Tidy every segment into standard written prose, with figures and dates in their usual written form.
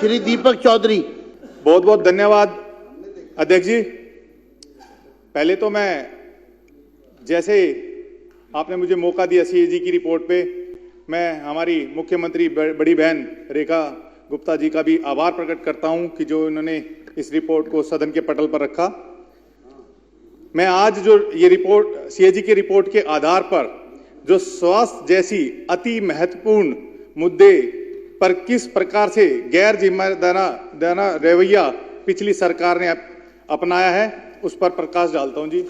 श्री दीपक चौधरी। बहुत बहुत धन्यवाद अध्यक्ष जी। पहले तो मैं, जैसे आपने मुझे मौका दिया सीएजी की रिपोर्ट पे, मैं हमारी मुख्यमंत्री बड़ी बहन रेखा गुप्ता जी का भी आभार प्रकट करता हूं कि जो इन्होंने इस रिपोर्ट को सदन के पटल पर रखा। मैं आज जो ये रिपोर्ट सीएजी की रिपोर्ट के आधार पर जो स्वास्थ्य जैसी अति महत्वपूर्ण मुद्दे पर किस प्रकार से गैर जिम्मेदाराना रवैया पिछली सरकार ने अपनाया है उस पर प्रकाश डालता हूं जी।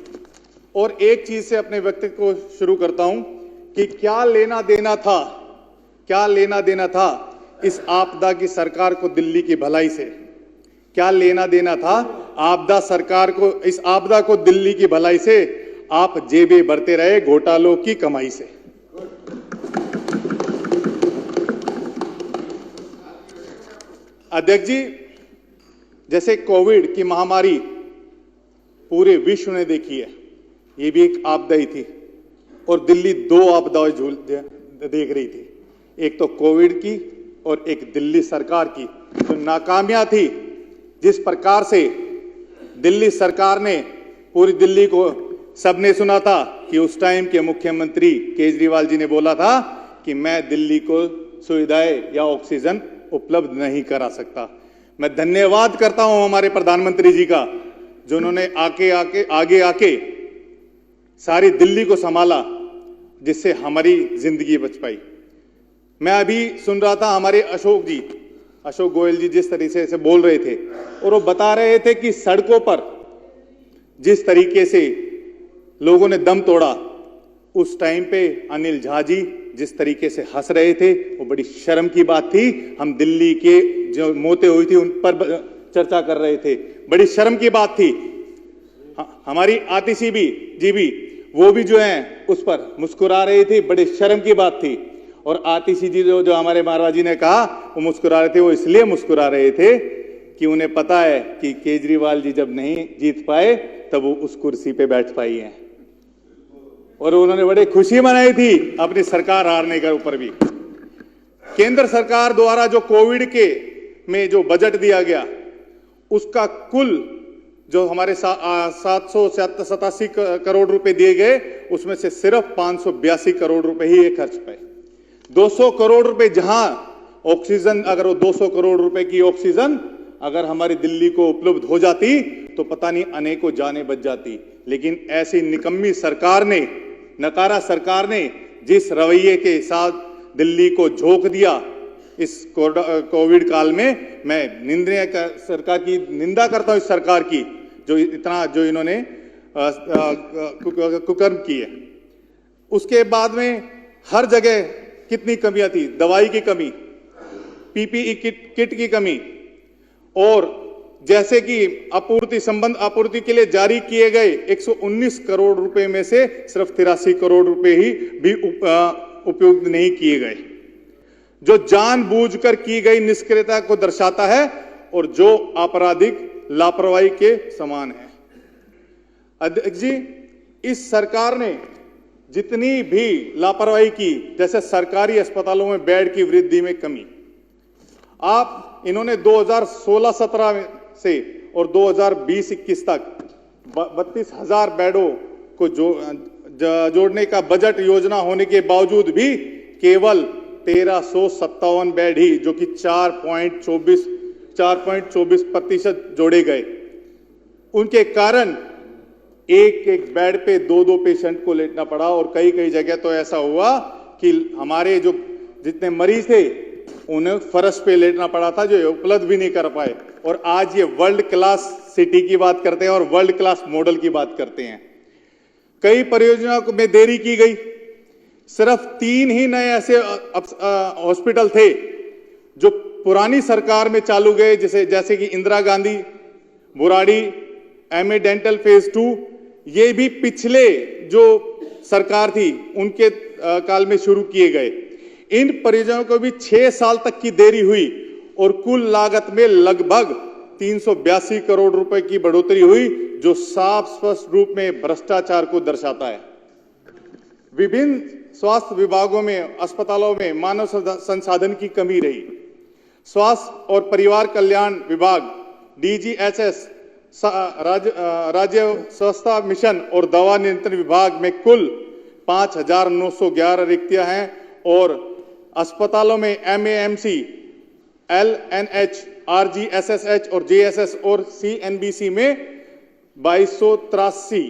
और एक चीज से अपने व्यक्तित्व को शुरू करता हूं कि क्या लेना देना था इस आपदा की सरकार को दिल्ली की भलाई से। क्या लेना देना था आपदा सरकार को, इस आपदा को दिल्ली की भलाई से। आप जेबें भरते रहे घोटालों की कमाई से। अध्यक्ष जी, जैसे कोविड की महामारी पूरे विश्व ने देखी है, ये भी एक आपदा ही थी और दिल्ली दो आपदाएं देख रही थी, एक तो कोविड की और एक दिल्ली सरकार की जो नाकामियां थी। जिस प्रकार से दिल्ली सरकार ने पूरी दिल्ली को, सबने सुना था कि उस टाइम के मुख्यमंत्री केजरीवाल जी ने बोला था कि मैं दिल्ली को सुविधाएं या ऑक्सीजन उपलब्ध नहीं करा सकता। मैं धन्यवाद करता हूं हमारे प्रधानमंत्री जी का, जो उन्होंने आगे आके सारी दिल्ली को संभाला, जिससे हमारी जिंदगी बच पाई। मैं अभी सुन रहा था हमारे अशोक गोयल जी जिस तरीके से बोल रहे थे, और वो बता रहे थे कि सड़कों पर जिस तरीके से लोगों ने दम तोड़ा, उस टाइम पे अनिल झा जी जिस तरीके से हंस रहे थे, वो बड़ी शर्म की बात थी। हम दिल्ली के जो मौतें हुई थी उन पर चर्चा कर रहे थे, बड़ी शर्म की बात थी। हमारी आतिशी जी भी वो भी जो है उस पर मुस्कुरा रहे थे, बड़ी शर्म की बात थी। और आतिशी जी जो हमारे मारवा जी ने कहा वो मुस्कुरा रहे थे, वो इसलिए मुस्कुरा रहे थे कि उन्हें पता है कि केजरीवाल जी जब नहीं जीत पाए तब वो उस कुर्सी पे बैठ पाई हैं, और उन्होंने बड़ी खुशी मनाई थी अपनी सरकार हारने के ऊपर भी। केंद्र सरकार द्वारा जो कोविड के में जो बजट दिया गया, उसका कुल जो हमारे 787 करोड़ रुपए दिए गए, उसमें से सिर्फ 582 करोड़ रुपए ही खर्च पाए। 200 करोड़ रुपए जहां ऑक्सीजन, अगर वो 200 करोड़ रुपए की ऑक्सीजन अगर हमारी दिल्ली को उपलब्ध हो जाती तो पता नहीं अनेकों जानें बच जाती। लेकिन ऐसी निकम्मी सरकार ने, नकारा सरकार ने जिस रवैये के साथ दिल्ली को झोंक दिया इस कोविड काल में, मैं सरकार की निंदा करता हूं, इस सरकार की जो इन्होंने कुकर्म की है। उसके बाद में हर जगह कितनी कमियां थी, दवाई की कमी, पीपीई किट की कमी, और जैसे कि आपूर्ति के लिए जारी किए गए 119 करोड़ रुपए में से सिर्फ 83 करोड़ रुपए ही भी उपयोग नहीं किए गए, जो जानबूझकर की गई निष्क्रियता को दर्शाता है और जो आपराधिक लापरवाही के समान है। अध्यक्ष जी, इस सरकार ने जितनी भी लापरवाही की, जैसे सरकारी अस्पतालों में बेड की वृद्धि में कमी, इन्होंने 2016-17 से और 2020-21 तक 32,000 बेडों को जोड़ने का बजट योजना होने के बावजूद भी केवल 1357 बेड ही, जो कि 4.24% जोड़े गए। उनके कारण एक बेड पे 2 पेशेंट को लेटना पड़ा, और कई जगह तो ऐसा हुआ कि हमारे जो जितने मरीज थे उन्हें फर्श पे लेटना पड़ा था, जो उपलब्ध भी नहीं कर पाए। और आज ये वर्ल्ड क्लास सिटी की बात करते हैं और वर्ल्ड क्लास मॉडल की बात करते हैं। कई परियोजनाओं में देरी की गई, सिर्फ 3 ही नए ऐसे हॉस्पिटल थे जो पुरानी सरकार में चालू गए, जैसे कि Indira Gandhi Burari MA dental phase 2, ये भी पिछले जो सरकार थी उनके काल में शुरू किए गए। इन परियोजनाओं को भी 6 साल तक की देरी हुई और कुल लागत में लगभग 382 करोड़ रुपए की बढ़ोतरी हुई, जो साफ स्पष्ट रूप में भ्रष्टाचार को दर्शाता है। विभिन्न स्वास्थ्य विभागों में, अस्पतालों में मानव संसाधन की कमी रही। स्वास्थ्य और परिवार कल्याण विभाग DGHS, राज्य स्वास्थ्य मिशन और दवा नियंत्रण विभाग में कुल 5,911 रिक्तियां हैं और अस्पतालों में MAMC, LNH, RGSSH और JSS और CNBC में 2283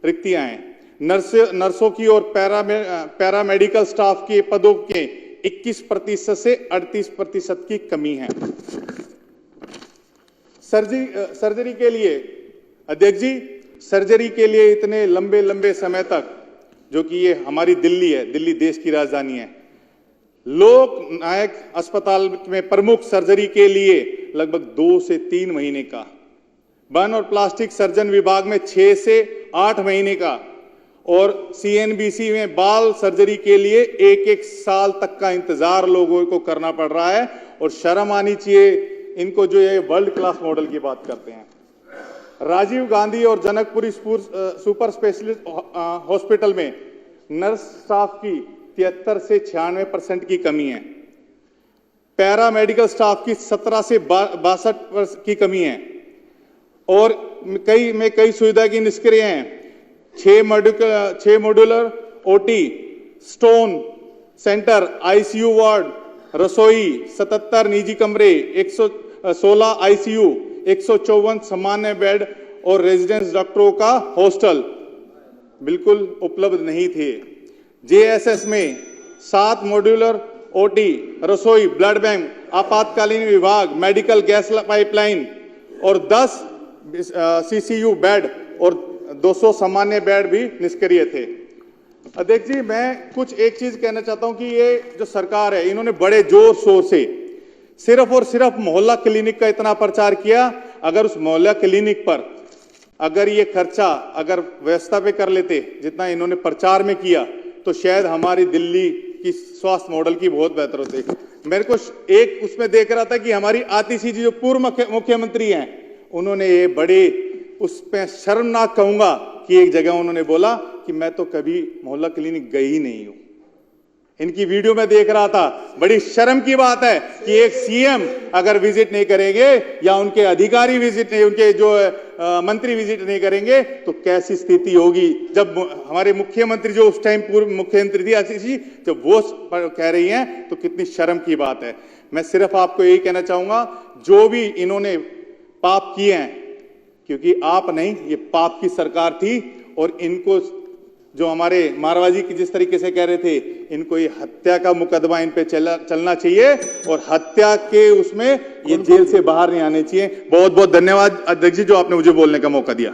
रिक्तियां हैं। नर्सों की और पैरामेडिकल स्टाफ के पदों के 21% से 38% की कमी है। सर्जरी के लिए अध्यक्ष जी, सर्जरी के लिए इतने लंबे लंबे समय तक, जो कि ये हमारी दिल्ली है, दिल्ली देश की राजधानी है, लोक नायक अस्पताल में प्रमुख सर्जरी के लिए लगभग 2 से 3 महीने का, बर्न और प्लास्टिक सर्जन विभाग में 6 से 8 महीने का और CNBC में बाल सर्जरी के लिए 1-1 साल तक का इंतजार लोगों को करना पड़ रहा है। और शर्म आनी चाहिए इनको जो ये वर्ल्ड क्लास मॉडल की बात करते हैं। राजीव गांधी और जनकपुरी सुपर स्पेशलिस्ट हॉस्पिटल में नर्स स्टाफ की 73 से 96% की कमी है। पैरा मेडिकल स्टाफ की 17 से 62% की कमी है और कई सुविधा की निष्क्रिय हैं। 6 modular OT, stone centre, ICU ward, रसोई, 77 निजी कमरे, 116 ICU, 154 सामान्य बेड और रेजिडेंस डॉक्टरों का हॉस्टल बिल्कुल उपलब्ध नहीं थे। JSS में 7 मॉड्यूलर OT, रसोई, ब्लड बैंक, आपातकालीन विभाग, मेडिकल गैस पाइपलाइन और 10 CCU बेड और 200 सामान्य बेड भी निष्क्रिय थे। अध्यक्ष जी, मैं कुछ एक चीज कहना चाहता हूं कि ये जो सरकार है, इन्होंने बड़े जोर शोर से सिर्फ और सिर्फ मोहल्ला क्लिनिक का इतना प्रचार किया। अगर उस मोहल्ला क्लिनिक पर अगर ये खर्चा अगर व्यवस्था पे कर लेते जितना इन्होंने प्रचार में किया, तो शायद हमारी दिल्ली की स्वास्थ्य मॉडल की बहुत बेहतर होती। मेरे को एक उसमें देख रहा था कि हमारी आतिशी जी जो पूर्व मुख्यमंत्री हैं, उन्होंने ये बड़े उस पर शर्मनाक कहूंगा कि एक जगह उन्होंने बोला कि मैं तो कभी मोहल्ला क्लिनिक गई ही नहीं हूं। इनकी वीडियो में देख रहा था। बड़ी शर्म की बात है कि एक CM अगर विजिट नहीं करेंगे या उनके अधिकारी विजिट नहीं, उनके जो मंत्री विजिट नहीं करेंगे, तो कैसी स्थिति होगी। जब हमारे मुख्यमंत्री जो उस टाइम पूर्व मुख्यमंत्री थी आतिशी, जब वो कह रही हैं, तो कितनी शर्म की बात है। मैं सिर्फ आपको यही कहना चाहूंगा, जो भी इन्होंने पाप किए हैं, क्योंकि आप नहीं, ये पाप की सरकार थी और इनको जो हमारे मारवाजी की जिस तरीके से कह रहे थे, इनको ये हत्या का मुकदमा इन पे चलना चाहिए और हत्या के उसमें ये जेल से बाहर नहीं आने चाहिए। बहुत बहुत धन्यवाद अध्यक्ष जी, जो आपने मुझे बोलने का मौका दिया।